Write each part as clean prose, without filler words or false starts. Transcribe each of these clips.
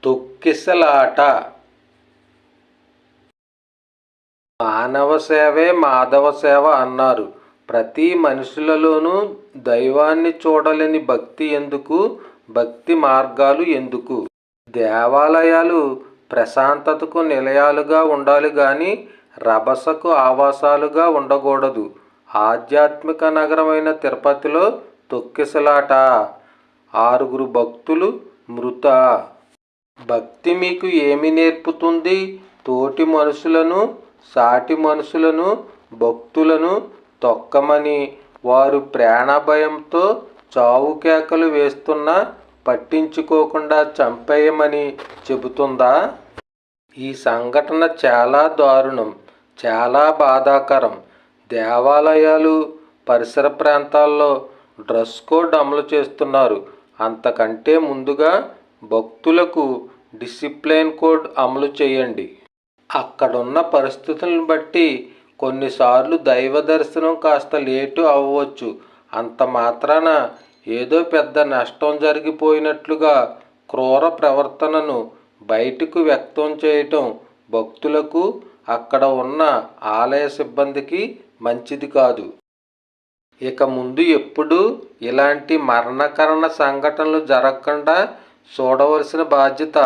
తొక్కిసలాట. మానవ సేవే మాధవ సేవ అన్నారు. ప్రతి మనుషులలోనూ దైవాన్ని చూడలేని భక్తి ఎందుకు? భక్తి మార్గాలు ఎందుకు? దేవాలయాలు ప్రశాంతతకు నిలయాలుగా ఉండాలి గాని రభసకు ఆవాసాలుగా ఉండకూడదు. ఆధ్యాత్మిక నగరమైన తిరుపతిలో తొక్కిసలాట. 6 భక్తులు మృత. భక్తి మీకు ఏమి నేర్పుతుంది? తోటి మనుషులను, సాటి మనుషులను, భక్తులను తొక్కమని, వారు ప్రాణభయంతో చావు కేకలు వేస్తున్నా పట్టించుకోకుండా చంపేయమని చెబుతుందా? ఈ సంఘటన చాలా దారుణం, చాలా బాధాకరం. దేవాలయాలు, పరిసర ప్రాంతాల్లో డ్రెస్ కోడ్ అమలు చేస్తున్నారు. అంతకంటే ముందుగా భక్తులకు డిసిప్లిన్ కోడ్ అమలు చేయండి. అక్కడున్న పరిస్థితులను బట్టి కొన్నిసార్లు దైవ దర్శనం కాస్త లేటు అవ్వవచ్చు. అంత మాత్రాన ఏదో పెద్ద నష్టం జరిగిపోయినట్లుగా క్రూర ప్రవర్తనను బయటకు వ్యక్తం చేయటం భక్తులకు, అక్కడ ఉన్న ఆలయ సిబ్బందికి మంచిది కాదు. ఇక ముందు ఎప్పుడూ ఇలాంటి మరణకరణ సంఘటనలు జరగకుండా చూడవలసిన బాధ్యత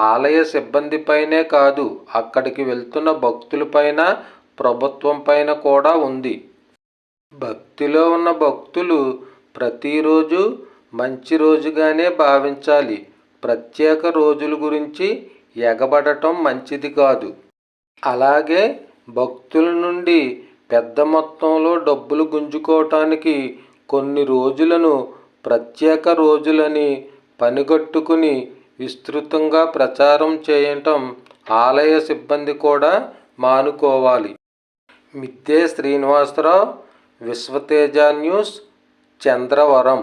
ఆలయ సిబ్బందిపైనే కాదు, అక్కడికి వెళ్తున్న భక్తులపైన, ప్రభుత్వంపైన కూడా ఉంది. భక్తిలో ఉన్న భక్తులు ప్రతిరోజు మంచి రోజుగానే భావించాలి. ప్రత్యేక రోజుల గురించి ఎగబడటం మంచిది కాదు. అలాగే భక్తుల నుండి పెద్ద మొత్తంలో డబ్బులు గుంజుకోవటానికి కొన్ని రోజులను ప్రత్యేక రోజులని పనిగట్టుకుని విస్తృతంగా ప్రచారం చేయటం ఆలయ సిబ్బంది కూడా మానుకోవాలి. మిద్దె శ్రీనివాసరావు, విశ్వతేజ న్యూస్, చంద్రవరం.